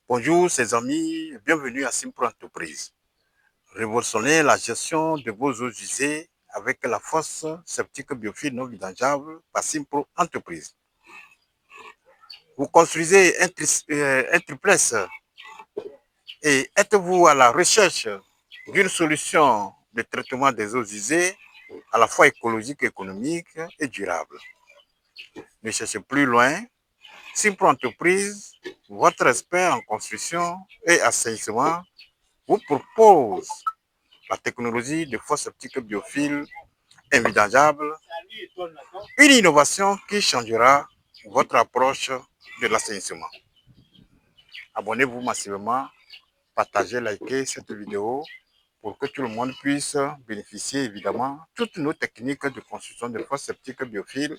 Bonjour, ses amis, bienvenue à Simpro Entreprise. Révolutionnez la gestion de vos eaux usées avec la fosse septique biophile non vidangeable par Simpro Entreprise. Vous construisez un triplex et êtes-vous à la recherche d'une solution de traitement des eaux usées à la fois écologique, économique et durable. Ne cherchez plus loin. Simpro Entreprise, votre expert en construction et assainissement, vous propose la technologie de fosse septique biophile invidangeable, une innovation qui changera votre approche de l'assainissement. Abonnez-vous massivement, partagez, likez cette vidéo pour que tout le monde puisse bénéficier évidemment de toutes nos techniques de construction de fosse septique biophile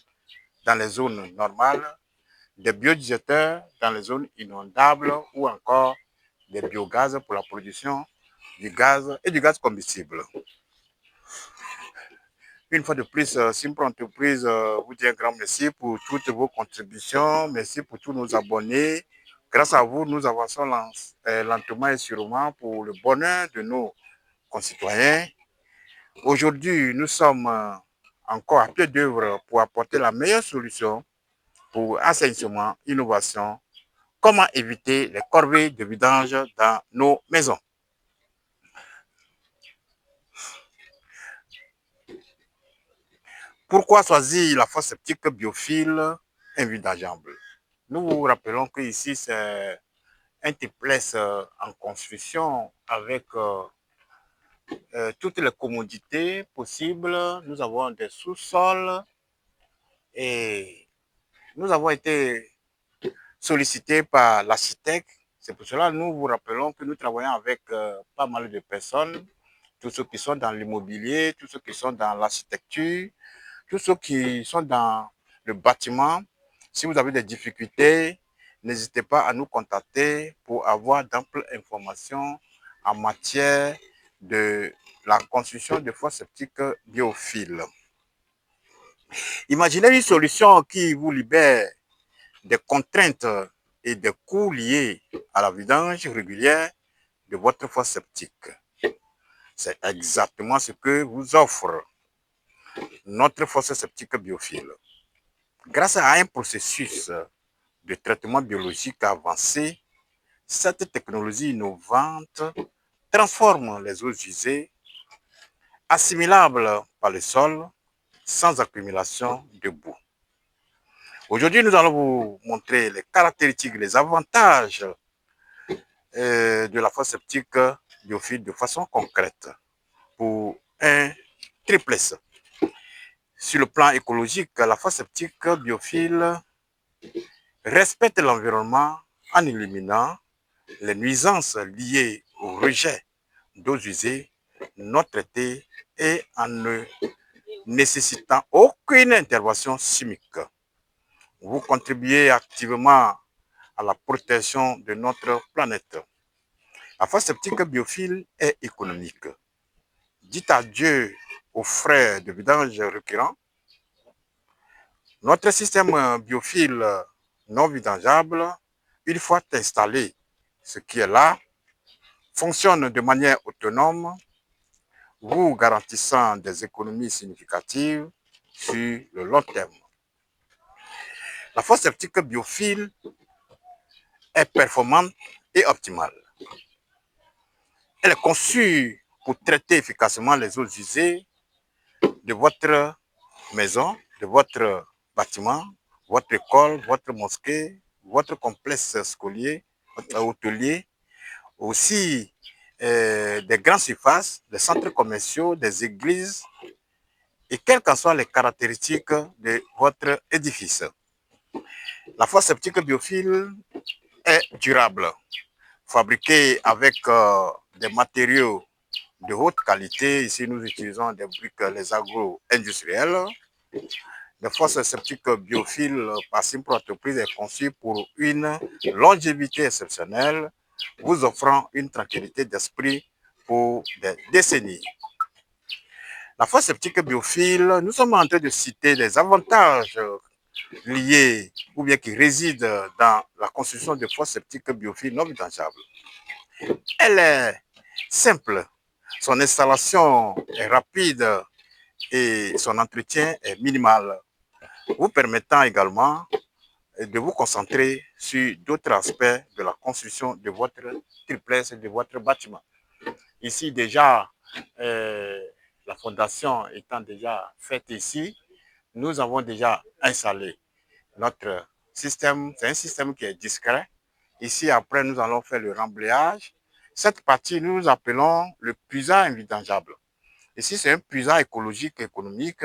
dans les zones normales, des biodigérateurs dans les zones inondables ou encore des biogaz pour la production du gaz et du gaz combustible. Une fois de plus, Simpro Entreprise vous dit un grand merci pour toutes vos contributions. Merci pour tous nos abonnés. Grâce à vous, nous avançons lentement et sûrement pour le bonheur de nos concitoyens. Aujourd'hui, nous sommes encore à pied d'œuvre pour apporter la meilleure solution pour assainissement, innovation, comment éviter les corvées de vidange dans nos maisons. Pourquoi choisir la fosse septique biophile invidangeable? Nous vous rappelons que ici c'est un triplex en construction avec toutes les commodités possibles. Nous avons des sous-sols et nous avons été sollicités par l'architecte. C'est pour cela que nous vous rappelons que nous travaillons avec pas mal de personnes, tous ceux qui sont dans l'immobilier, tous ceux qui sont dans l'architecture, tous ceux qui sont dans le bâtiment. Si vous avez des difficultés, n'hésitez pas à nous contacter pour avoir d'amples informations en matière de la construction de fosses septiques biophiles. Imaginez une solution qui vous libère des contraintes et des coûts liés à la vidange régulière de votre fosse septique. C'est exactement ce que vous offre notre fosse septique biophile. Grâce à un processus de traitement biologique avancé, cette technologie innovante transforme les eaux usées, assimilables par le sol, sans accumulation de boue. Aujourd'hui, nous allons vous montrer les caractéristiques, les avantages de la fosse septique biophile de façon concrète pour un triplex. Sur le plan écologique, la fosse septique biophile respecte l'environnement en éliminant les nuisances liées au rejet d'eau usée non traitées et en ne nécessitant aucune intervention chimique. Vous contribuez activement à la protection de notre planète. La fosse septique biophile est économique. Dites adieu aux frais de vidange récurrents. Notre système biophile non vidangeable, une fois installé, ce qui est là, fonctionne de manière autonome, vous garantissant des économies significatives sur le long terme. La fosse septique biophile est performante et optimale. Elle est conçue pour traiter efficacement les eaux usées de votre maison, de votre bâtiment, votre école, votre mosquée, votre complexe scolaire, votre hôtelier, aussi des grandes surfaces, des centres commerciaux, des églises, et quelles qu'en soient les caractéristiques de votre édifice. La fosse septique biophile est durable, fabriquée avec des matériaux de haute qualité. Ici, nous utilisons des briques, les agro-industriels. La fosse septique biophile par Simpro Entreprise est conçue pour une longévité exceptionnelle, vous offrant une tranquillité d'esprit pour des décennies. La fosse septique biophile, nous sommes en train de citer les avantages liées ou bien qui résident dans la construction de fosses septiques biophiles non vidangeables. Elle est simple, son installation est rapide et son entretien est minimal, vous permettant également de vous concentrer sur d'autres aspects de la construction de votre triplex et de votre bâtiment. Ici déjà, la fondation étant déjà faite ici, nous avons déjà installé notre système. C'est un système qui est discret. Ici, après, nous allons faire le remblayage. Cette partie, nous appelons le puisard invidangeable. Ici, c'est un puisard écologique et économique.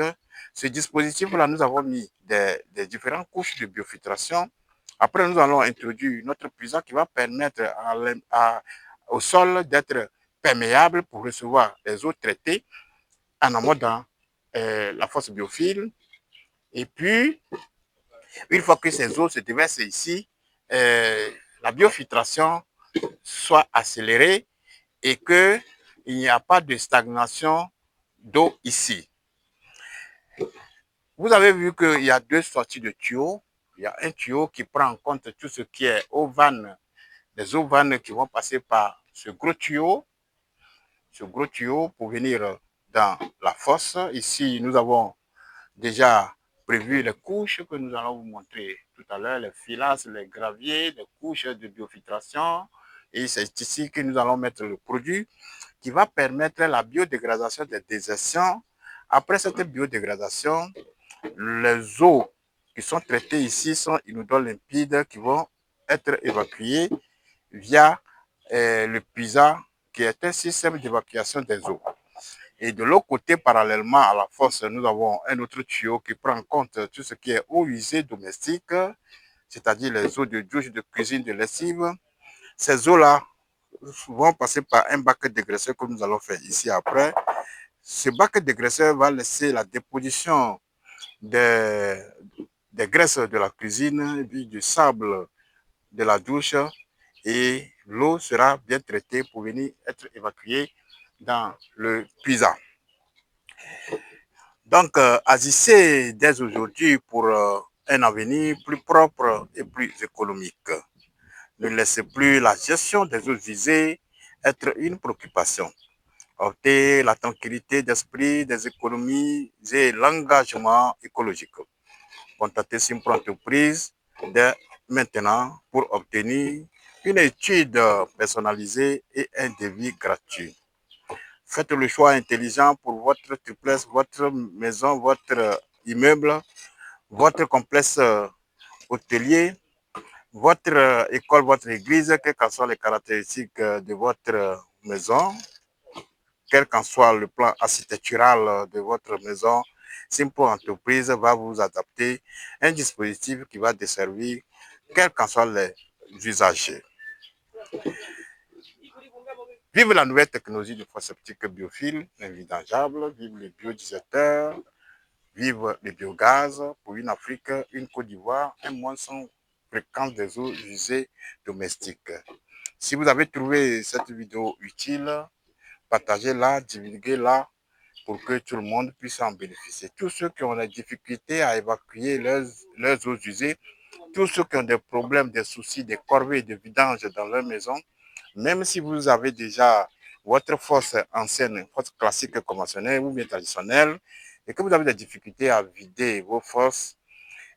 Ce dispositif-là, nous avons mis des différentes couches de biofiltration. Après, nous allons introduire notre puisard qui va permettre au sol d'être perméable pour recevoir les eaux traitées en amont dans la fosse biophile. Et puis, une fois que ces eaux se déversent ici, la biofiltration soit accélérée et qu'il n'y a pas de stagnation d'eau ici. Vous avez vu qu'il y a deux sorties de tuyaux. Il y a un tuyau qui prend en compte tout ce qui est eau vanne, des eaux vannes qui vont passer par ce gros tuyau pour venir dans la fosse. Ici, nous avons déjà prévu les couches que nous allons vous montrer tout à l'heure, les filasses, les graviers, les couches de biofiltration. Et c'est ici que nous allons mettre le produit qui va permettre la biodégradation des désertions. Après cette biodégradation, les eaux qui sont traitées ici sont inodores limpides qui vont être évacuées via le puisard qui est un système d'évacuation des eaux. Et de l'autre côté, parallèlement à la fosse, nous avons un autre tuyau qui prend en compte tout ce qui est eau usée domestique, c'est-à-dire les eaux de douche, de cuisine, de lessive. Ces eaux-là vont passer par un bac dégraisseur que nous allons faire ici après. Ce bac dégraisseur va laisser la déposition des graisses de la cuisine, et puis du sable de la douche, et l'eau sera bien traitée pour venir être évacuée dans le puisard. Donc, agissez dès aujourd'hui pour un avenir plus propre et plus économique. Ne laissez plus la gestion des eaux usées être une préoccupation. Optez la tranquillité d'esprit, des économies et l'engagement écologique. Contactez Simpro Entreprise dès maintenant pour obtenir une étude personnalisée et un devis gratuit. Faites le choix intelligent pour votre triplex, votre maison, votre immeuble, votre complexe hôtelier, votre école, votre église, quelles qu'en soient les caractéristiques de votre maison, quel qu'en soit le plan architectural de votre maison. Simpro Entreprise va vous adapter un dispositif qui va desservir quels qu'en soient les usagers. Vive la nouvelle technologie de fosse septique biophile, invidangeable, vive les biodigesteurs, vive le biogaz pour une Afrique, une Côte d'Ivoire, un monde sans fréquence des eaux usées domestiques. Si vous avez trouvé cette vidéo utile, partagez-la, divulguez-la pour que tout le monde puisse en bénéficier. Tous ceux qui ont des difficultés à évacuer leurs eaux usées, tous ceux qui ont des problèmes, des soucis, des corvées de vidange dans leur maison, même si vous avez déjà votre fosse ancienne, fosse classique conventionnelle ou bien traditionnelle, et que vous avez des difficultés à vider vos fosses,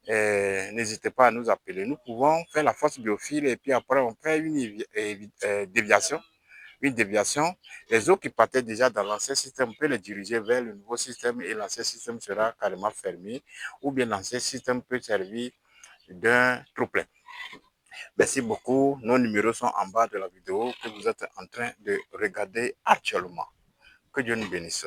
n'hésitez pas à nous appeler. Nous pouvons faire la fosse biophile et puis après on fait déviation. Une déviation. Les eaux qui partaient déjà dans l'ancien système, on peut les diriger vers le nouveau système et l'ancien système sera carrément fermé, ou bien l'ancien système peut servir d'un trou-plein. Merci beaucoup. Nos numéros sont en bas de la vidéo que vous êtes en train de regarder actuellement. Que Dieu nous bénisse.